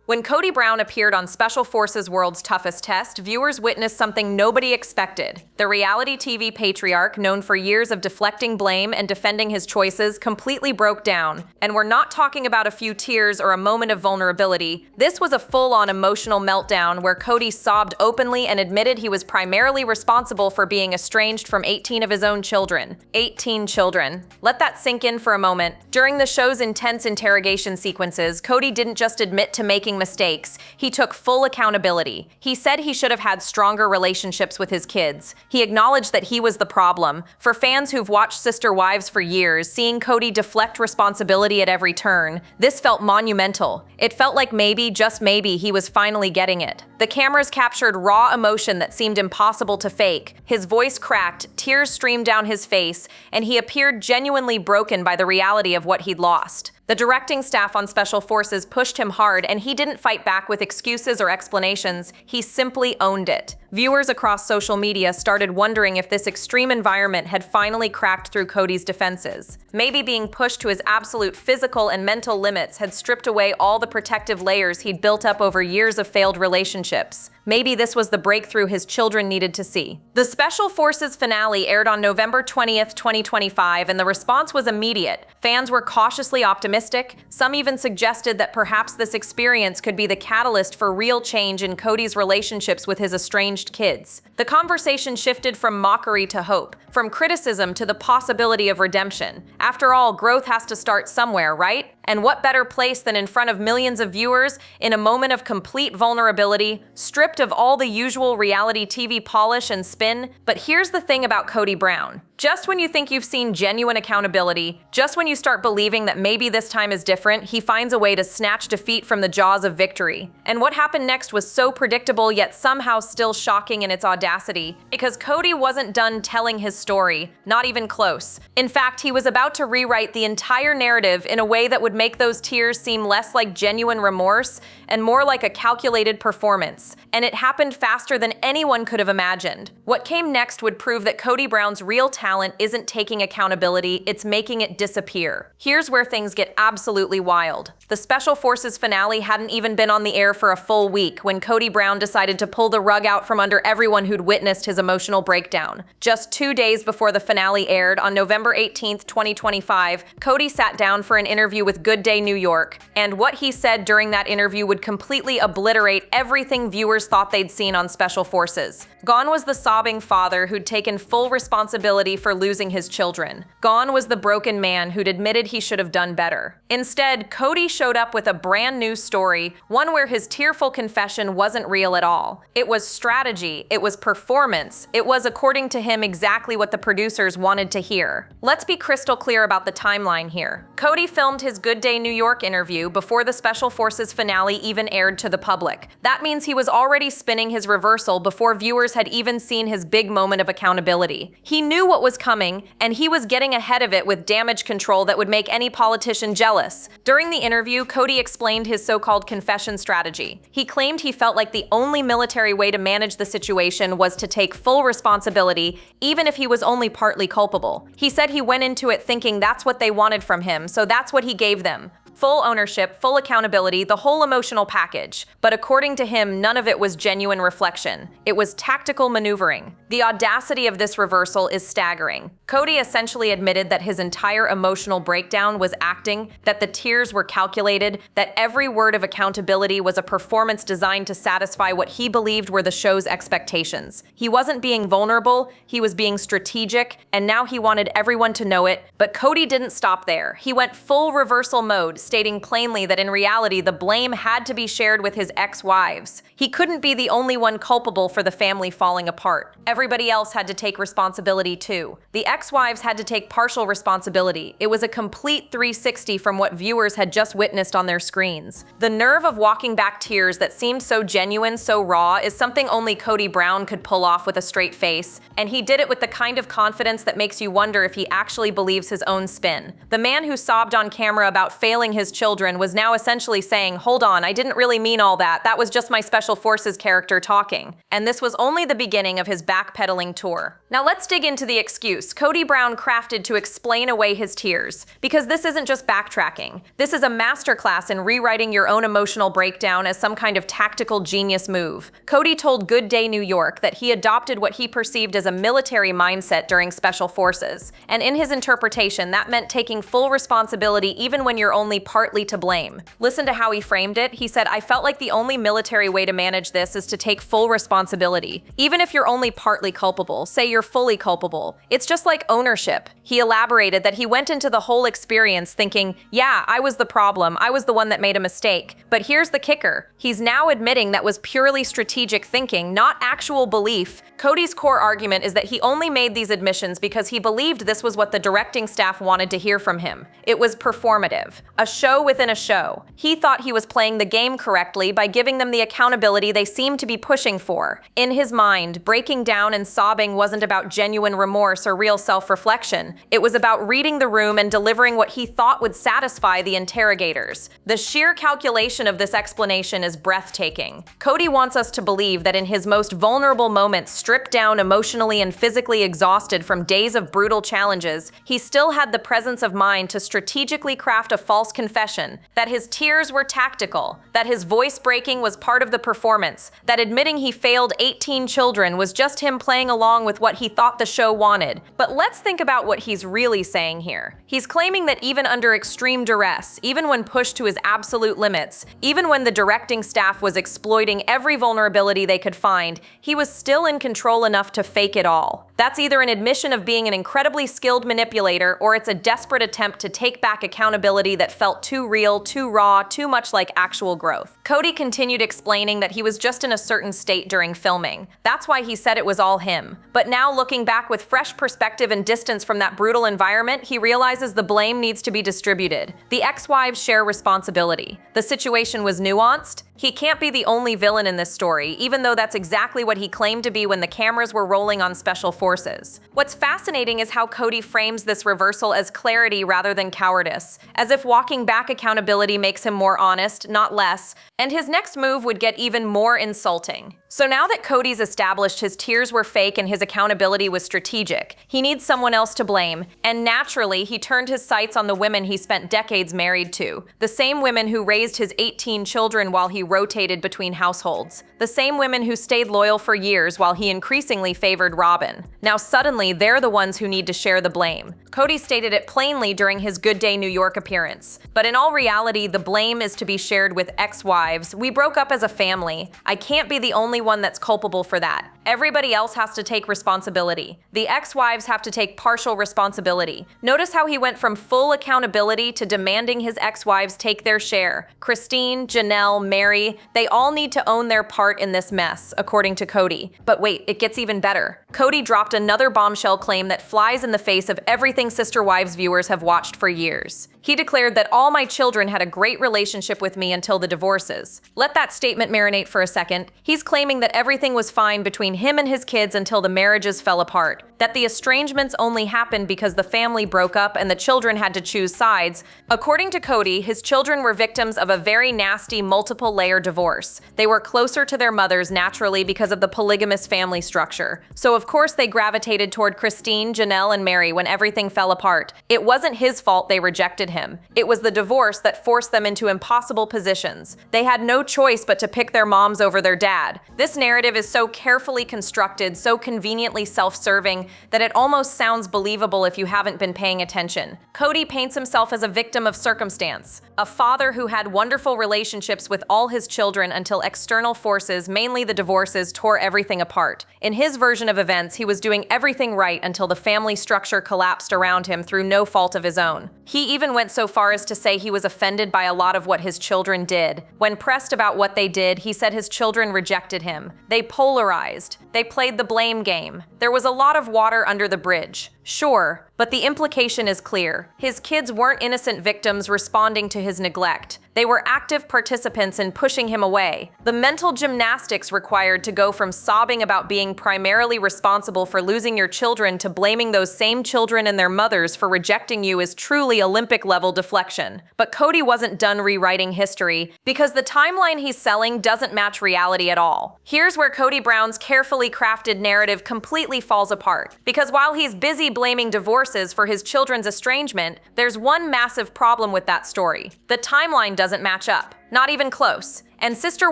When Kody Brown appeared on Special Forces World's Toughest Test, viewers witnessed something nobody expected. The reality TV patriarch, known for years of deflecting blame and defending his choices, completely broke down. And we're not talking about a few tears or a moment of vulnerability. This was a full-on emotional meltdown where Kody sobbed openly and admitted he was primarily responsible for being estranged from 18 of his own children. 18 children. Let that sink in for a moment. During the show's intense interrogation sequences, Kody didn't just admit to making mistakes. He took full accountability. He said he should have had stronger relationships with his kids. He acknowledged that he was the problem. For fans who've watched Sister Wives for years, seeing Kody deflect responsibility at every turn, this felt monumental. It felt like maybe, just maybe, he was finally getting it. The cameras captured raw emotion that seemed impossible to fake. His voice cracked, tears streamed down his face, and he appeared genuinely broken by the reality of what he'd lost. The directing staff on Special Forces pushed him hard, and he didn't fight back with excuses or explanations. He simply owned it. Viewers across social media started wondering if this extreme environment had finally cracked through Kody's defenses. Maybe being pushed to his absolute physical and mental limits had stripped away all the protective layers he'd built up over years of failed relationships. Maybe this was the breakthrough his children needed to see. The Special Forces finale aired on November 20th, 2025, and the response was immediate. Fans were cautiously optimistic. Some even suggested that perhaps this experience could be the catalyst for real change in Kody's relationships with his estranged kids. The conversation shifted from mockery to hope, from criticism to the possibility of redemption. After all, growth has to start somewhere, right? And what better place than in front of millions of viewers in a moment of complete vulnerability, stripped of all the usual reality TV polish and spin? But here's the thing about Kody Brown. Just when you think you've seen genuine accountability, just when you start believing that maybe this time is different, he finds a way to snatch defeat from the jaws of victory. And what happened next was so predictable yet somehow still shocking in its audacity, because Kody wasn't done telling his story, not even close. In fact, he was about to rewrite the entire narrative in a way that would make those tears seem less like genuine remorse and more like a calculated performance. And it happened faster than anyone could have imagined. What came next would prove that Kody Brown's real talent isn't taking accountability, it's making it disappear. Here's where things get absolutely wild. The Special Forces finale hadn't even been on the air for a full week when Kody Brown decided to pull the rug out from under everyone who'd witnessed his emotional breakdown. Just 2 days before the finale aired, on November 18th, 2025, Kody sat down for an interview with Good Day New York, and what he said during that interview would completely obliterate everything viewers thought they'd seen on Special Forces. Gone was the sobbing father who'd taken full responsibility for losing his children. Gone was the broken man who'd admitted he should have done better. Instead, Kody showed up with a brand new story, one where his tearful confession wasn't real at all. It was strategy, it was performance, it was, according to him, exactly what the producers wanted to hear. Let's be crystal clear about the timeline here. Kody filmed his Good Day New York interview before the Special Forces finale even aired to the public. That means he was already spinning his reversal before viewers had even seen his big moment of accountability. He knew what was coming, and he was getting ahead of it with damage control that would make any politician jealous. During the interview, Kody explained his so-called confession strategy. He claimed he felt like the only military way to manage the situation was to take full responsibility, even if he was only partly culpable. He said he went into it thinking that's what they wanted from him, so that's what he gave them. Full ownership, full accountability, the whole emotional package. But according to him, none of it was genuine reflection. It was tactical maneuvering. The audacity of this reversal is staggering. Kody essentially admitted that his entire emotional breakdown was acting, that the tears were calculated, that every word of accountability was a performance designed to satisfy what he believed were the show's expectations. He wasn't being vulnerable, he was being strategic, and now he wanted everyone to know it. But Kody didn't stop there. He went full reversal mode, stating plainly that in reality the blame had to be shared with his ex-wives. He couldn't be the only one culpable for the family falling apart. Everybody else had to take responsibility too. The ex-wives had to take partial responsibility. It was a complete 360 from what viewers had just witnessed on their screens. The nerve of walking back tears that seemed so genuine, so raw, is something only Kody Brown could pull off with a straight face, and he did it with the kind of confidence that makes you wonder if he actually believes his own spin. The man who sobbed on camera about failing his children was now essentially saying, "Hold on, I didn't really mean all that. That was just my Special Forces character talking." And this was only the beginning of his backpedaling tour. Now let's dig into the excuse Kody Brown crafted to explain away his tears. Because this isn't just backtracking. This is a masterclass in rewriting your own emotional breakdown as some kind of tactical genius move. Kody told Good Day New York that he adopted what he perceived as a military mindset during Special Forces. And in his interpretation, that meant taking full responsibility even when you're only partly to blame. Listen to how he framed it. He said, "I felt like the only military way to manage this is to take full responsibility. Even if you're only partly culpable, say you're fully culpable. It's just like ownership." He elaborated that he went into the whole experience thinking, "Yeah, I was the problem. I was the one that made a mistake." But here's the kicker. He's now admitting that was purely strategic thinking, not actual belief. Kody's core argument is that he only made these admissions because he believed this was what the directing staff wanted to hear from him. It was performative. A show within a show. He thought he was playing the game correctly by giving them the accountability they seemed to be pushing for. In his mind, breaking down and sobbing wasn't about genuine remorse or real self-reflection. It was about reading the room and delivering what he thought would satisfy the interrogators. The sheer calculation of this explanation is breathtaking. Kody wants us to believe that in his most vulnerable moments, stripped down emotionally and physically exhausted from days of brutal challenges, he still had the presence of mind to strategically craft a false confession, that his tears were tactical, that his voice breaking was part of the performance, that admitting he failed 18 children was just him playing along with what he thought the show wanted. But let's think about what he's really saying here. He's claiming that even under extreme duress, even when pushed to his absolute limits, even when the directing staff was exploiting every vulnerability they could find, he was still in control enough to fake it all. That's either an admission of being an incredibly skilled manipulator, or it's a desperate attempt to take back accountability that felt too real, too raw, too much like actual growth. Kody continued explaining that he was just in a certain state during filming. That's why he said it was all him. But now, looking back with fresh perspective and distance from that brutal environment, he realizes the blame needs to be distributed. The ex-wives share responsibility. The situation was nuanced. He can't be the only villain in this story, even though that's exactly what he claimed to be when the cameras were rolling on Special Forces. What's fascinating is how Kody frames this reversal as clarity rather than cowardice, as if walking back accountability makes him more honest, not less, and his next move would get even more insulting. So now that Kody's established his tears were fake and his accountability was strategic, he needs someone else to blame, and naturally he turned his sights on the women he spent decades married to, the same women who raised his 18 children while he rotated between households, the same women who stayed loyal for years while he increasingly favored Robin. Now suddenly they're the ones who need to share the blame. Kody stated it plainly during his Good Day New York appearance. But in all reality, the blame is to be shared with ex-wives. "We broke up as a family. I can't be the only one that's culpable for that. Everybody else has to take responsibility. The ex-wives have to take partial responsibility." Notice how he went from full accountability to demanding his ex-wives take their share. Christine, Janelle, Mary, they all need to own their part in this mess, according to Kody. But wait, it gets even better. Kody dropped another bombshell claim that flies in the face of everything Sister Wives viewers have watched for years. He declared that all my children had a great relationship with me until the divorces. Let that statement marinate for a second. He's claiming that everything was fine between him and his kids until the marriages fell apart, that the estrangements only happened because the family broke up and the children had to choose sides. According to Kody, his children were victims of a very nasty multiple-layer divorce. They were closer to their mothers naturally because of the polygamous family structure. So of course they gravitated toward Christine, Janelle, and Mary when everything fell apart. It wasn't his fault they rejected him. It was the divorce that forced them into impossible positions. They had no choice but to pick their moms over their dad. This narrative is so carefully constructed, so conveniently self-serving, that it almost sounds believable if you haven't been paying attention. Kody paints himself as a victim of circumstance, a father who had wonderful relationships with all his children until external forces, mainly the divorces, tore everything apart. In his version of events, he was doing everything right until the family structure collapsed around him through no fault of his own. He even went so far as to say he was offended by a lot of what his children did. When pressed about what they did, he said his children rejected him. They polarized. They played the blame game. There was a lot of water under the bridge. Sure, but the implication is clear. His kids weren't innocent victims responding to his neglect. They were active participants in pushing him away. The mental gymnastics required to go from sobbing about being primarily responsible for losing your children to blaming those same children and their mothers for rejecting you is truly Olympic-level deflection. But Kody wasn't done rewriting history, because the timeline he's selling doesn't match reality at all. Here's where Kody Brown's carefully crafted narrative completely falls apart. Because while he's busy blaming divorces for his children's estrangement, there's one massive problem with that story. The timeline doesn't match up. Not even close. And Sister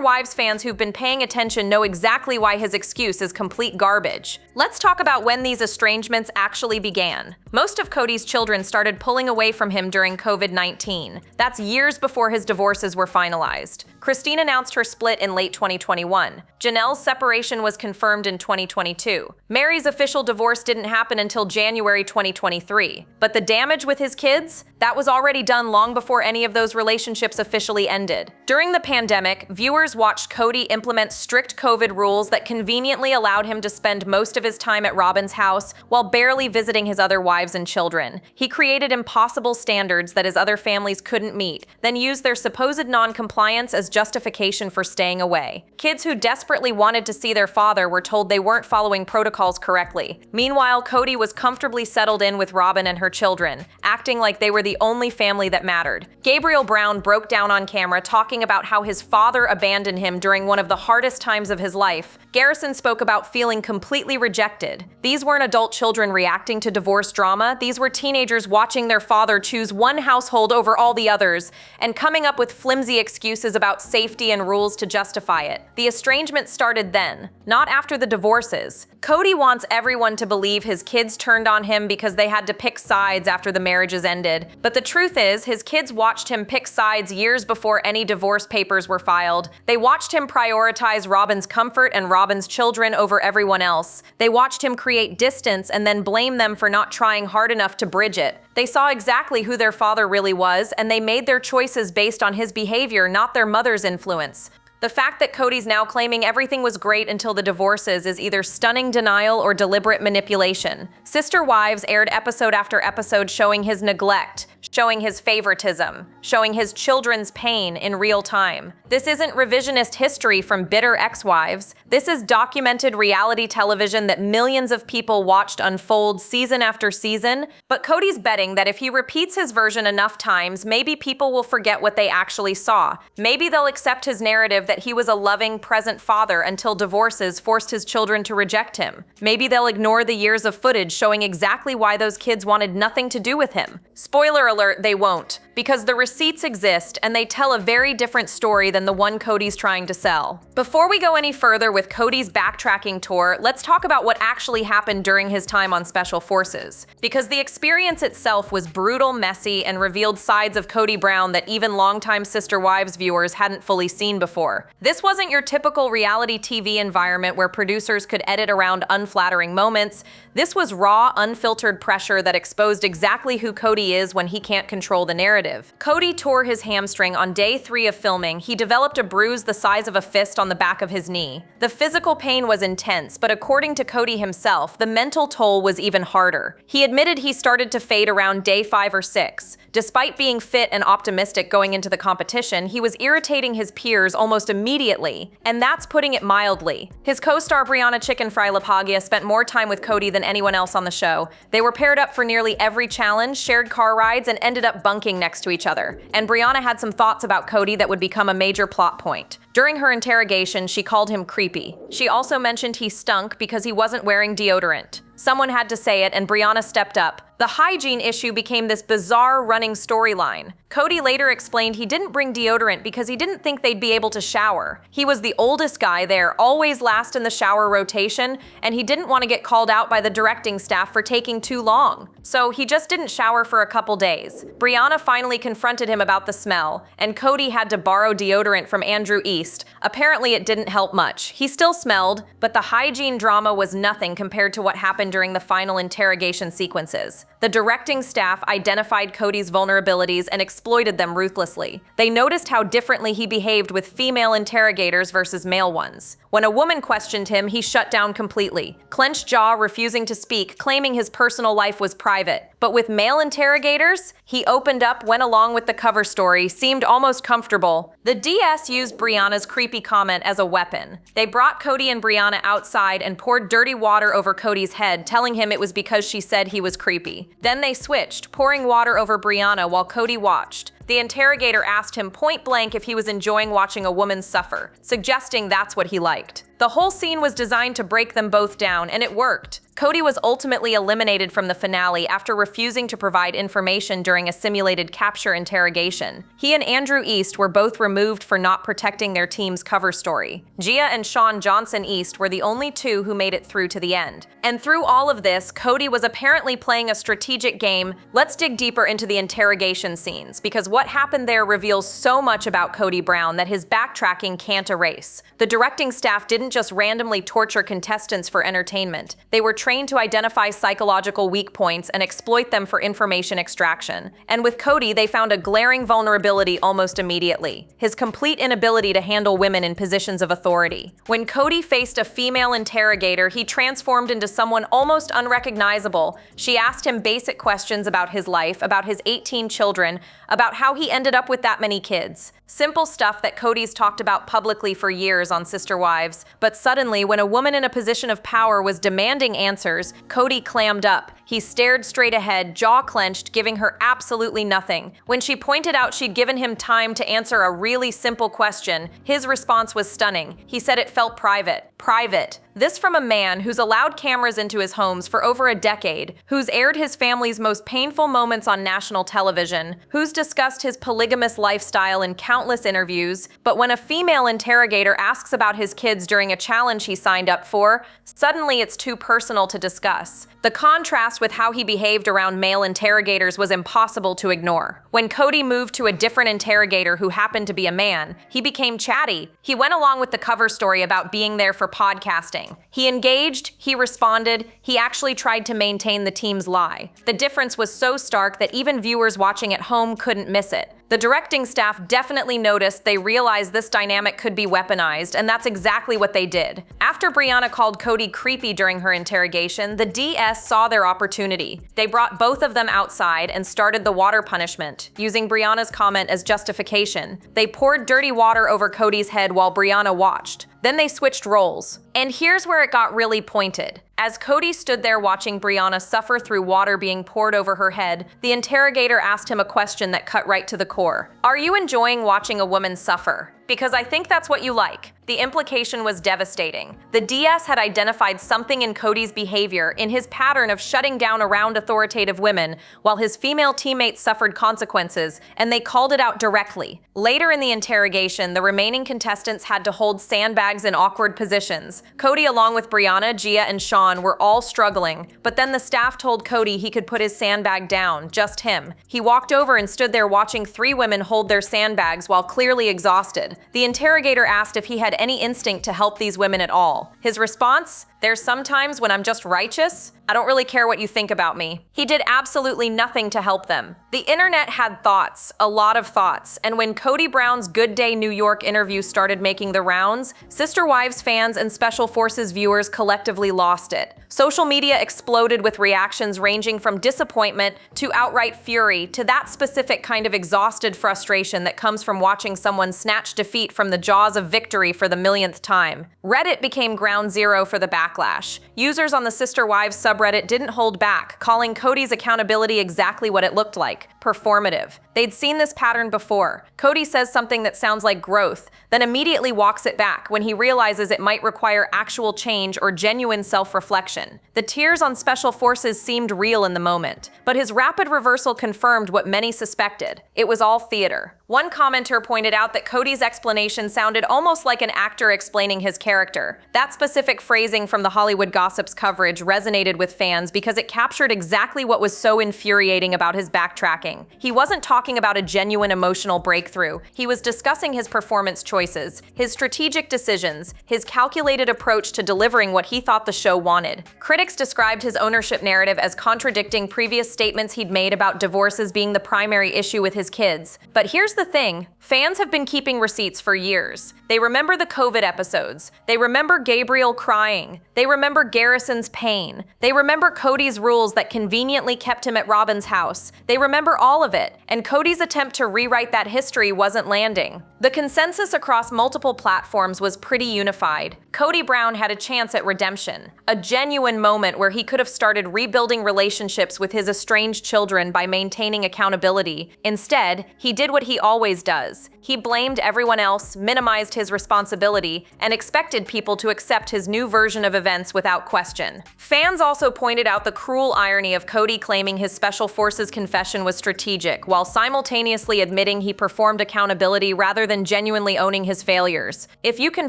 Wives fans who've been paying attention know exactly why his excuse is complete garbage. Let's talk about when these estrangements actually began. Most of Kody's children started pulling away from him during COVID-19. That's years before his divorces were finalized. Christine announced her split in late 2021. Janelle's separation was confirmed in 2022. Mary's official divorce didn't happen until January 2023. But the damage with his kids? That was already done long before any of those relationships officially ended. During the pandemic, viewers watched Kody implement strict COVID rules that conveniently allowed him to spend most of his time at Robyn's house while barely visiting his other wives and children. He created impossible standards that his other families couldn't meet, then used their supposed non-compliance as justification for staying away. Kids who desperately wanted to see their father were told they weren't following protocols correctly. Meanwhile, Kody was comfortably settled in with Robyn and her children, acting like they were the only family that mattered. Gabriel Brown broke down on camera talking about how his father abandoned him during one of the hardest times of his life. Garrison spoke about feeling completely rejected. These weren't adult children reacting to divorce drama. These were teenagers watching their father choose one household over all the others and coming up with flimsy excuses about safety and rules to justify it. The estrangement started then, not after the divorces. Kody wants everyone to believe his kids turned on him because they had to pick sides after the marriages ended. But the truth is, his kids watched him pick sides years before any divorce papers were filed. They watched him prioritize Robyn's comfort and Robyn's children over everyone else. They watched him create distance and then blame them for not trying hard enough to bridge it. They saw exactly who their father really was, and they made their choices based on his behavior, not their mother's influence. The fact that Kody's now claiming everything was great until the divorces is either stunning denial or deliberate manipulation. Sister Wives aired episode after episode showing his neglect, showing his favoritism, showing his children's pain in real time. This isn't revisionist history from bitter ex-wives. This is documented reality television that millions of people watched unfold season after season. But Kody's betting that if he repeats his version enough times, maybe people will forget what they actually saw. Maybe they'll accept his narrative that he was a loving, present father until divorces forced his children to reject him. Maybe they'll ignore the years of footage showing exactly why those kids wanted nothing to do with him. Spoiler alert, they won't, because the receipts exist and they tell a very different story than the one Kody's trying to sell. Before we go any further with Kody's backtracking tour, let's talk about what actually happened during his time on Special Forces. Because the experience itself was brutal, messy, and revealed sides of Kody Brown that even longtime Sister Wives viewers hadn't fully seen before. This wasn't your typical reality TV environment where producers could edit around unflattering moments. This was raw, unfiltered pressure that exposed exactly who Kody is when he can't control the narrative. Kody tore his hamstring on day 3 of filming. He developed a bruise the size of a fist on the back of his knee. The physical pain was intense, but according to Kody himself, the mental toll was even harder. He admitted he started to fade around day 5 or 6. Despite being fit and optimistic going into the competition, he was irritating his peers almost immediately, and that's putting it mildly. His co-star Brianna Chicken Fry LaPaglia spent more time with Kody than anyone else on the show. They were paired up for nearly every challenge, shared car rides, and ended up bunking next to each other. And Brianna had some thoughts about Kody that would become a major plot point. During her interrogation, she called him creepy. She also mentioned he stunk because he wasn't wearing deodorant. Someone had to say it, and Brianna stepped up. The hygiene issue became this bizarre running storyline. Kody later explained he didn't bring deodorant because he didn't think they'd be able to shower. He was the oldest guy there, always last in the shower rotation, and he didn't want to get called out by the directing staff for taking too long. So he just didn't shower for a couple days. Brianna finally confronted him about the smell, and Kody had to borrow deodorant from Andrew East. Apparently it didn't help much. He still smelled, but the hygiene drama was nothing compared to what happened during the final interrogation sequences. The directing staff identified Kody's vulnerabilities and exploited them ruthlessly. They noticed how differently he behaved with female interrogators versus male ones. When a woman questioned him, he shut down completely, clenched jaw, refusing to speak, claiming his personal life was private. But with male interrogators, he opened up, went along with the cover story, seemed almost comfortable. The DS used Brianna's creepy comment as a weapon. They brought Kody and Brianna outside and poured dirty water over Kody's head, telling him it was because she said he was creepy. Then they switched, pouring water over Brianna while Kody watched. The interrogator asked him point blank if he was enjoying watching a woman suffer, suggesting that's what he liked. The whole scene was designed to break them both down, and it worked. Kody was ultimately eliminated from the finale after refusing to provide information during a simulated capture interrogation. He and Andrew East were both removed for not protecting their team's cover story. Gia and Sean Johnson East were the only two who made it through to the end. And through all of this, Kody was apparently playing a strategic game. Let's dig deeper into the interrogation scenes, because what happened there reveals so much about Kody Brown that his backtracking can't erase. The directing staff didn't just randomly torture contestants for entertainment. They were trained to identify psychological weak points and exploit them for information extraction. And with Kody, they found a glaring vulnerability almost immediately: his complete inability to handle women in positions of authority. When Kody faced a female interrogator, he transformed into someone almost unrecognizable. She asked him basic questions about his life, about his 18 children, about how he ended up with that many kids. Simple stuff that Kody's talked about publicly for years on Sister Wives. But suddenly, when a woman in a position of power was demanding answers, Kody clammed up. He stared straight ahead, jaw clenched, giving her absolutely nothing. When she pointed out she'd given him time to answer a really simple question, his response was stunning. He said it felt private. Private. This from a man who's allowed cameras into his homes for over a decade, who's aired his family's most painful moments on national television, who's discussed his polygamous lifestyle in countless interviews. But when a female interrogator asks about his kids during a challenge he signed up for, suddenly it's too personal to discuss. The contrast with how he behaved around male interrogators was impossible to ignore. When Kody moved to a different interrogator who happened to be a man, he became chatty. He went along with the cover story about being there for podcasting. He engaged, he responded, he actually tried to maintain the team's lie. The difference was so stark that even viewers watching at home couldn't miss it. The directing staff definitely noticed. They realized this dynamic could be weaponized, and that's exactly what they did. After Brianna called Kody creepy during her interrogation, the DS saw their opportunity. They brought both of them outside and started the water punishment, using Brianna's comment as justification. They poured dirty water over Kody's head while Brianna watched. Then they switched roles. And here's where it got really pointed. As Kody stood there watching Brianna suffer through water being poured over her head, the interrogator asked him a question that cut right to the core. Are you enjoying watching a woman suffer? Because I think that's what you like. The implication was devastating. The DS had identified something in Kody's behavior, in his pattern of shutting down around authoritative women, while his female teammates suffered consequences, and they called it out directly. Later in the interrogation, the remaining contestants had to hold sandbags in awkward positions. Kody, along with Brianna, Gia, and Sean, were all struggling, but then the staff told Kody he could put his sandbag down, just him. He walked over and stood there watching 3 women hold their sandbags while clearly exhausted. The interrogator asked if he had any instinct to help these women at all. His response? There's sometimes when I'm just righteous. I don't really care what you think about me. He did absolutely nothing to help them. The internet had thoughts, a lot of thoughts, and when Kody Brown's Good Day New York interview started making the rounds, Sister Wives fans and Special Forces viewers collectively lost it. Social media exploded with reactions ranging from disappointment to outright fury to that specific kind of exhausted frustration that comes from watching someone snatch defeat from the jaws of victory for the millionth time. Reddit became ground zero for the backlash. Users on the Sister Wives subreddit didn't hold back, calling Kody's accountability exactly what it looked like: performative. They'd seen this pattern before. Kody says something that sounds like growth, then immediately walks it back when he realizes it might require actual change or genuine self-reflection. The tears on Special Forces seemed real in the moment, but his rapid reversal confirmed what many suspected. It was all theater. One commenter pointed out that Kody's explanation sounded almost like an actor explaining his character. That specific phrasing from the Hollywood Gossip's coverage resonated with fans because it captured exactly what was so infuriating about his backtracking. He wasn't talking about a genuine emotional breakthrough. He was discussing his performance choices, his strategic decisions, his calculated approach to delivering what he thought the show wanted. Critics described his ownership narrative as contradicting previous statements he'd made about divorces being the primary issue with his kids. But here's here's the thing. Fans have been keeping receipts for years. They remember the COVID episodes. They remember Gabriel crying. They remember Garrison's pain. They remember Kody's rules that conveniently kept him at Robin's house. They remember all of it, and Kody's attempt to rewrite that history wasn't landing. The consensus across multiple platforms was pretty unified. Kody Brown had a chance at redemption, a genuine moment where he could have started rebuilding relationships with his estranged children by maintaining accountability. Instead, he did what he always does. He blamed everyone else, minimized his responsibility, and expected people to accept his new version of events without question. Fans also pointed out the cruel irony of Kody claiming his Special Forces confession was strategic, while simultaneously admitting he performed accountability rather than genuinely owning his failures. If you can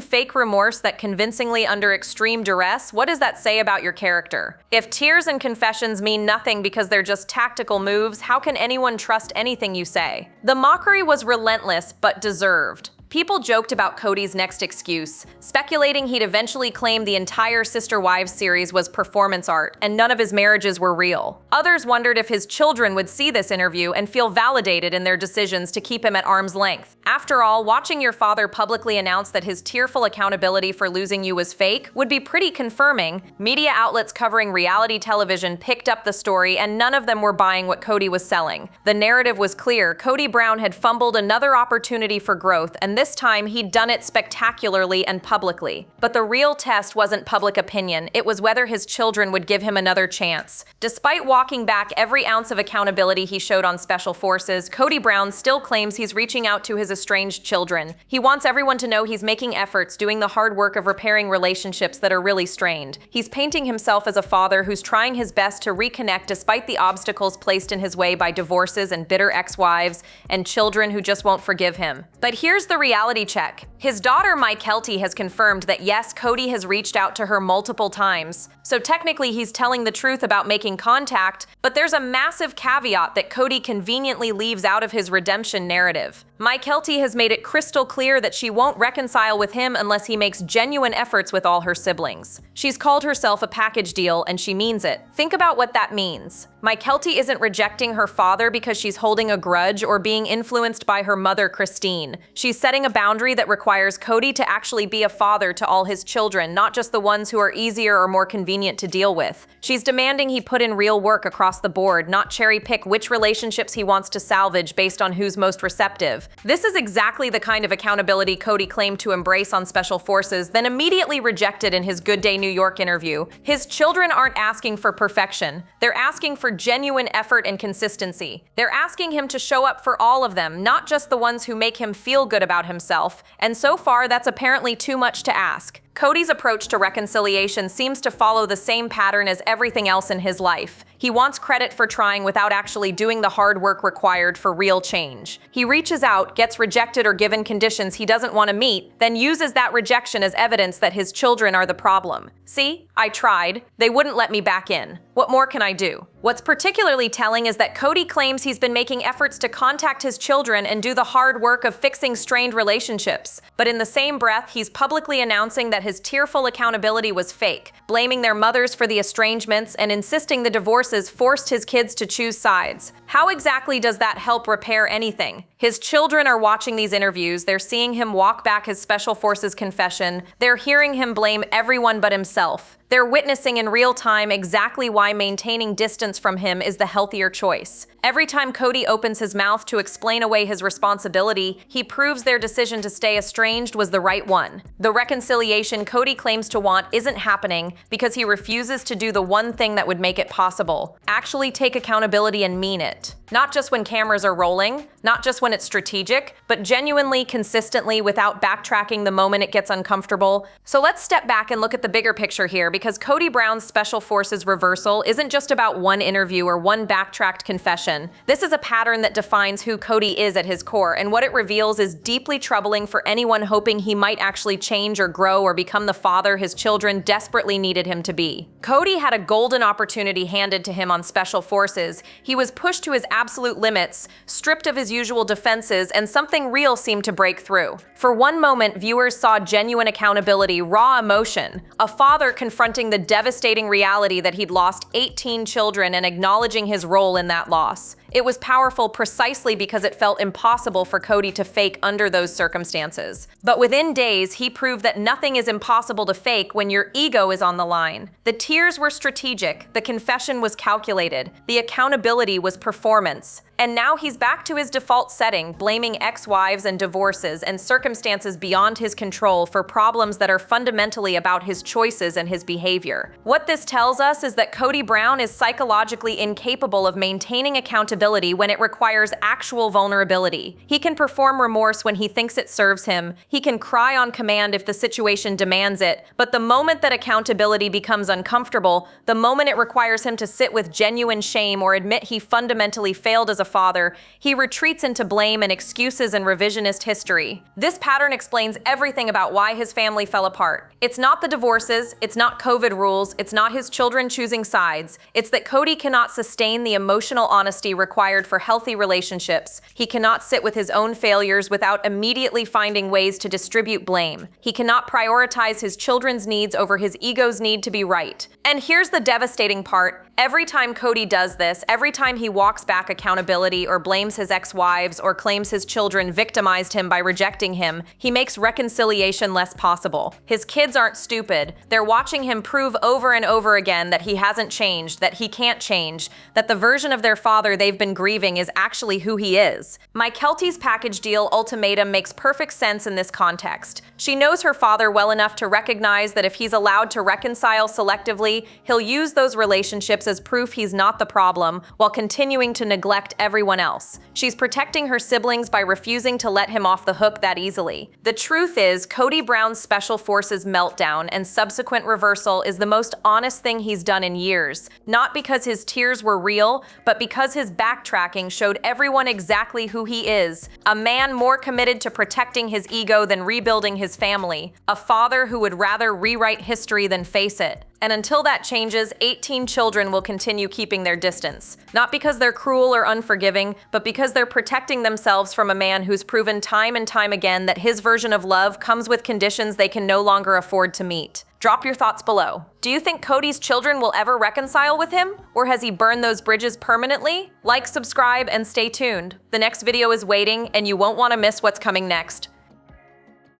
fake remorse that convincingly under extreme duress, what does that say about your character? If tears and confessions mean nothing because they're just tactical moves, how can anyone trust anything you say? The mockery was relentless, but deserved. People joked about Kody's next excuse, speculating he'd eventually claim the entire Sister Wives series was performance art and none of his marriages were real. Others wondered if his children would see this interview and feel validated in their decisions to keep him at arm's length. After all, watching your father publicly announce that his tearful accountability for losing you was fake would be pretty confirming. Media outlets covering reality television picked up the story, and none of them were buying what Kody was selling. The narrative was clear. Kody Brown had fumbled another opportunity for growth, and this time he'd done it spectacularly and publicly. But the real test wasn't public opinion, it was whether his children would give him another chance. Despite walking back every ounce of accountability he showed on Special Forces, Kody Brown still claims he's reaching out to his estranged children. He wants everyone to know he's making efforts, doing the hard work of repairing relationships that are really strained. He's painting himself as a father who's trying his best to reconnect despite the obstacles placed in his way by divorces and bitter ex-wives and children who just won't forgive him. But here's the reality check. His daughter, Meltdown, has confirmed that yes, Kody has reached out to her multiple times. So technically he's telling the truth about making contact, but there's a massive caveat that Kody conveniently leaves out of his redemption narrative. Meltdown has made it crystal clear that she won't reconcile with him unless he makes genuine efforts with all her siblings. She's called herself a package deal, and she means it. Think about what that means. Meltdown isn't rejecting her father because she's holding a grudge or being influenced by her mother, Christine. She's setting a boundary that requires Kody to actually be a father to all his children, not just the ones who are easier or more convenient to deal with. She's demanding he put in real work across the board, not cherry-pick which relationships he wants to salvage based on who's most receptive. This is exactly the kind of accountability Kody claimed to embrace on Special Forces, then immediately rejected in his Good Day New York interview. His children aren't asking for perfection. They're asking for genuine effort and consistency. They're asking him to show up for all of them, not just the ones who make him feel good about himself. And so far, that's apparently too much to ask. Kody's approach to reconciliation seems to follow the same pattern as everything else in his life. He wants credit for trying without actually doing the hard work required for real change. He reaches out, gets rejected or given conditions he doesn't want to meet, then uses that rejection as evidence that his children are the problem. See, I tried. They wouldn't let me back in. What more can I do? What's particularly telling is that Kody claims he's been making efforts to contact his children and do the hard work of fixing strained relationships. But in the same breath, he's publicly announcing that his tearful accountability was fake, blaming their mothers for the estrangements and insisting the divorces forced his kids to choose sides. How exactly does that help repair anything? His children are watching these interviews, they're seeing him walk back his Special Forces confession, they're hearing him blame everyone but himself. They're witnessing in real time exactly why maintaining distance from him is the healthier choice. Every time Kody opens his mouth to explain away his responsibility, he proves their decision to stay estranged was the right one. The reconciliation Kody claims to want isn't happening because he refuses to do the one thing that would make it possible: actually take accountability and mean it. Not just when cameras are rolling, not just when it's strategic, but genuinely, consistently, without backtracking the moment it gets uncomfortable. So let's step back and look at the bigger picture here, because Kody Brown's Special Forces reversal isn't just about one interview or one backtracked confession. This is a pattern that defines who Kody is at his core, and what it reveals is deeply troubling for anyone hoping he might actually change or grow or become the father his children desperately needed him to be. Kody had a golden opportunity handed to him on Special Forces. He was pushed to his absolute limits, stripped of his usual defenses, and something real seemed to break through. For one moment, viewers saw genuine accountability, raw emotion, a father confronting the devastating reality that he'd lost 18 children and acknowledging his role in that loss. It was powerful precisely because it felt impossible for Kody to fake under those circumstances. But within days, he proved that nothing is impossible to fake when your ego is on the line. The tears were strategic, the confession was calculated, the accountability was performance. And now he's back to his default setting, blaming ex-wives and divorces and circumstances beyond his control for problems that are fundamentally about his choices and his behavior. What this tells us is that Kody Brown is psychologically incapable of maintaining accountability when it requires actual vulnerability. He can perform remorse when he thinks it serves him. He can cry on command if the situation demands it. But the moment that accountability becomes uncomfortable, the moment it requires him to sit with genuine shame or admit he fundamentally failed as a father, he retreats into blame and excuses and revisionist history. This pattern explains everything about why his family fell apart. It's not the divorces, it's not COVID rules, it's not his children choosing sides. It's that Kody cannot sustain the emotional honesty required for healthy relationships. He cannot sit with his own failures without immediately finding ways to distribute blame. He cannot prioritize his children's needs over his ego's need to be right. And here's the devastating part. Every time Kody does this, every time he walks back accountability or blames his ex-wives or claims his children victimized him by rejecting him, he makes reconciliation less possible. His kids aren't stupid. They're watching him prove over and over again that he hasn't changed, that he can't change, that the version of their father they've been grieving is actually who he is. Mykelti's package deal ultimatum makes perfect sense in this context. She knows her father well enough to recognize that if he's allowed to reconcile selectively, he'll use those relationships as proof he's not the problem, while continuing to neglect everyone else. She's protecting her siblings by refusing to let him off the hook that easily. The truth is, Kody Brown's Special Forces meltdown and subsequent reversal is the most honest thing he's done in years. Not because his tears were real, but because his backtracking showed everyone exactly who he is. A man more committed to protecting his ego than rebuilding his family. A father who would rather rewrite history than face it. And until that changes, 18 children will continue keeping their distance. Not because they're cruel or unforgiving, but because they're protecting themselves from a man who's proven time and time again that his version of love comes with conditions they can no longer afford to meet. Drop your thoughts below. Do you think Kody's children will ever reconcile with him? Or has he burned those bridges permanently? Like, subscribe, and stay tuned. The next video is waiting, and you won't want to miss what's coming next.